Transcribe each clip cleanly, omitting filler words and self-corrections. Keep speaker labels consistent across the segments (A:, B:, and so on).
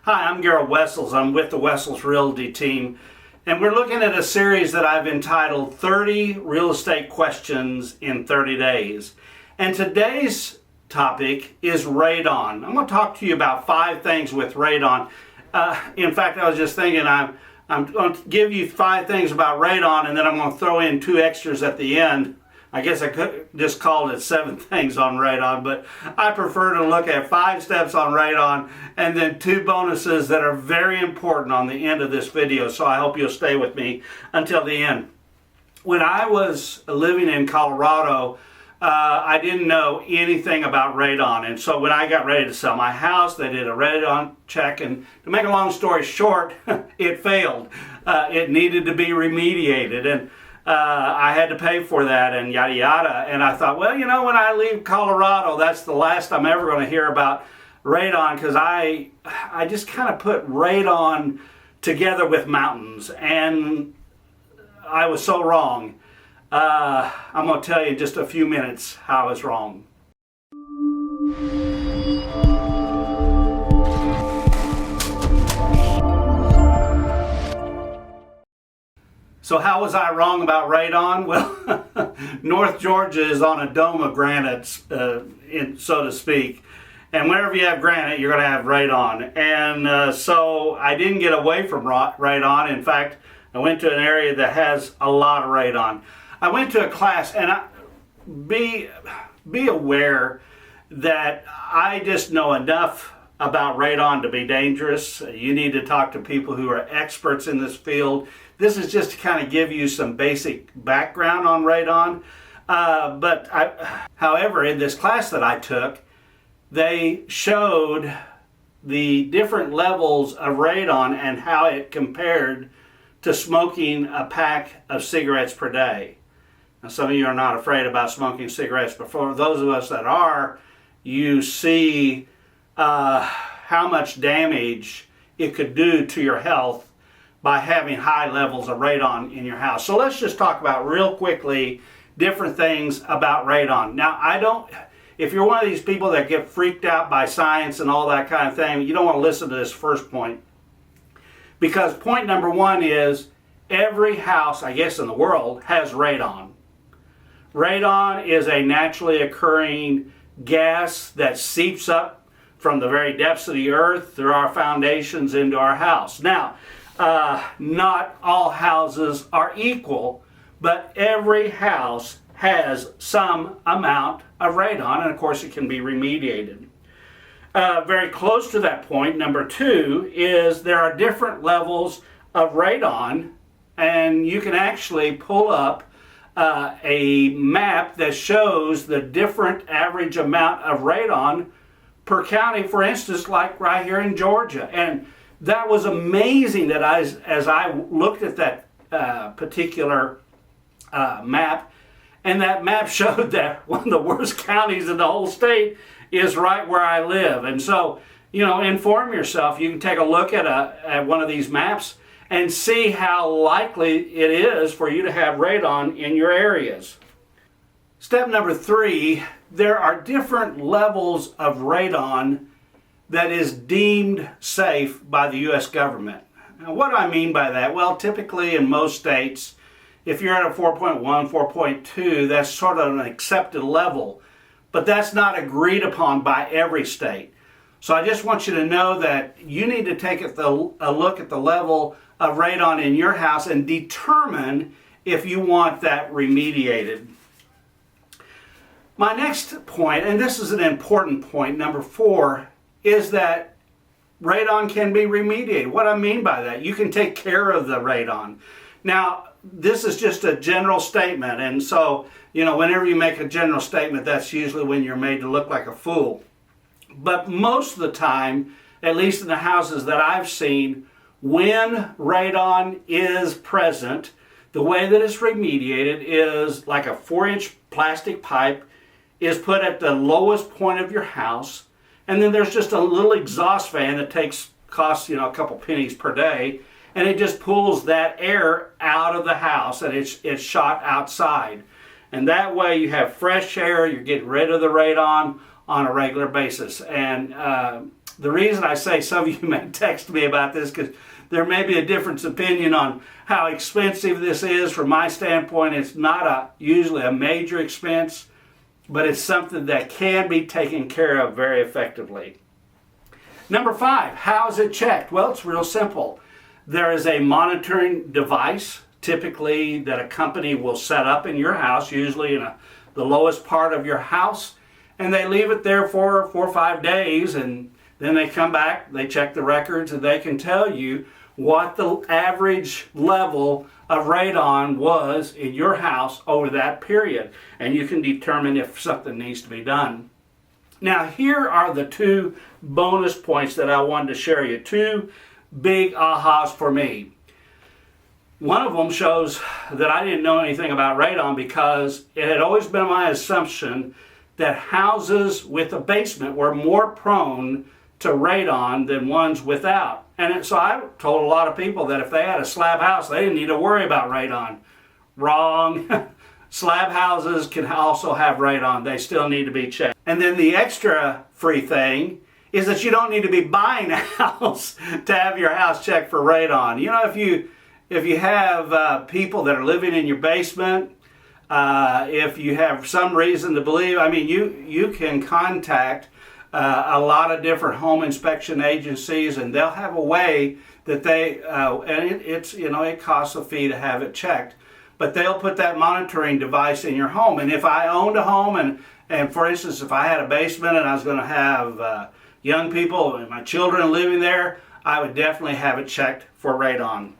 A: Hi, I'm Gerald Wessels. I'm with the Wessels Realty team, and we're looking at a series that I've entitled 30 Real Estate Questions in 30 Days. And today's topic is radon. I'm going to talk to you about 5 things with radon. In fact, I was just thinking I'm going to give you 5 things about radon, and then I'm going to throw in 2 extras at the end. I guess I could just call it 7 things on radon, but I prefer to look at 5 steps on radon and then 2 bonuses that are very important on the end of this video, so I hope you'll stay with me until the end. When I was living in Colorado, I didn't know anything about radon, and so when I got ready to sell my house, they did a radon check, and to make a long story short, it failed. It needed to be remediated, and I had to pay for that and yada yada. And I thought, well, you know, when I leave Colorado, that's the last I'm ever going to hear about radon, because I just kind of put radon together with mountains, and I was so wrong. I'm going to tell you in just a few minutes how I was wrong. So how was I wrong about radon? Well, North Georgia is on a dome of granite, so to speak. And whenever you have granite, you're going to have radon. And so I didn't get away from radon. In fact, I went to an area that has a lot of radon. I went to a class, and be aware that I just know enough about radon to be dangerous. You need to talk to people who are experts in this field. This is just to kind of give you some basic background on radon. However, in this class that I took, they showed the different levels of radon and how it compared to smoking a pack of cigarettes per day. Now, some of you are not afraid about smoking cigarettes, but for those of us that are, you see how much damage it could do to your health by having high levels of radon in your house. So let's just talk about real quickly different things about radon. Now, if you're one of these people that get freaked out by science and all that kind of thing, you don't want to listen to this first point. Because point number 1 is every house, I guess, in the world has radon. Radon is a naturally occurring gas that seeps up from the very depths of the earth through our foundations into our house. Now, not all houses are equal, but every house has some amount of radon, and of course it can be remediated. Very close to that point, number 2, is there are different levels of radon, and you can actually pull up a map that shows the different average amount of radon per county, for instance, like right here in Georgia. And that was amazing that as I looked at that particular map, and that map showed that one of the worst counties in the whole state is right where I live. And so, you know, inform yourself. You can take a look at one of these maps and see how likely it is for you to have radon in your areas. Step number 3, there are different levels of radon that is deemed safe by the U.S. government. Now, what do I mean by that? Well, typically in most states, if you're at a 4.1, 4.2, that's sort of an accepted level, but that's not agreed upon by every state. So I just want you to know that you need to take a look at the level of radon in your house and determine if you want that remediated. My next point, and this is an important point, number 4, is that radon can be remediated. What I mean by that, you can take care of the radon. Now, this is just a general statement, and so, you know, whenever you make a general statement, that's usually when you're made to look like a fool. But most of the time, at least in the houses that I've seen, when radon is present, the way that it's remediated is like a 4-inch plastic pipe is put at the lowest point of your house, and then there's just a little exhaust fan that costs, you know, a couple pennies per day, and it just pulls that air out of the house, and it's shot outside. And that way you have fresh air, you're getting rid of the radon on a regular basis. And The reason I say some of you may text me about this because there may be a different opinion on how expensive this is. From my standpoint, it's not usually a major expense, but it's something that can be taken care of very effectively. Number 5, how is it checked? Well, it's real simple. There is a monitoring device, typically that a company will set up in your house, usually in the lowest part of your house, and they leave it there for 4 or 5 days, and then they come back, they check the records, and they can tell you what the average level of radon was in your house over that period, and you can determine if something needs to be done. Now, here are the 2 bonus points that I wanted to share you, 2 big ahas for me. One of them shows that I didn't know anything about radon because it had always been my assumption that houses with a basement were more prone to radon than ones without. And so I told a lot of people that if they had a slab house, they didn't need to worry about radon. Wrong. Slab houses can also have radon. They still need to be checked. And then the extra free thing is that you don't need to be buying a house to have your house checked for radon. You know, if you have people that are living in your basement, if you have some reason to believe, I mean, you can contact a lot of different home inspection agencies, and they'll have a way that they, and it costs a fee to have it checked, but they'll put that monitoring device in your home. And if I owned a home, and for instance, if I had a basement and I was going to have young people and my children living there, I would definitely have it checked for radon.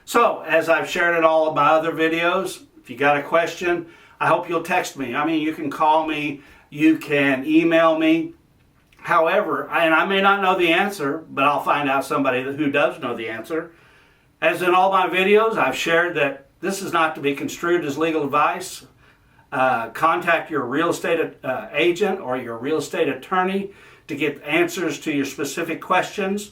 A: So, as I've shared in all of my other videos, if you got a question, I hope you'll text me. I mean, you can call me, you can email me. However, and I may not know the answer, but I'll find out somebody who does know the answer. As in all my videos, I've shared that this is not to be construed as legal advice. Contact your real estate agent or your real estate attorney to get answers to your specific questions.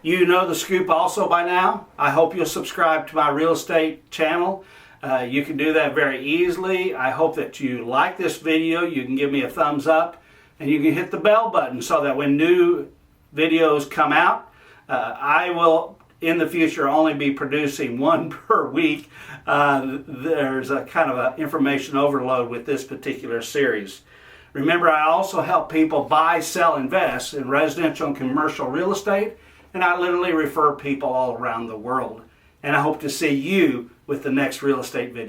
A: You know the scoop also by now. I hope you'll subscribe to my real estate channel. You can do that very easily. I hope that you like this video. You can give me a thumbs up, and you can hit the bell button so that when new videos come out, I will in the future only be producing 1 per week. There's a kind of an information overload with this particular series. Remember, I also help people buy, sell, invest in residential and commercial real estate, and I literally refer people all around the world. And I hope to see you with the next real estate video.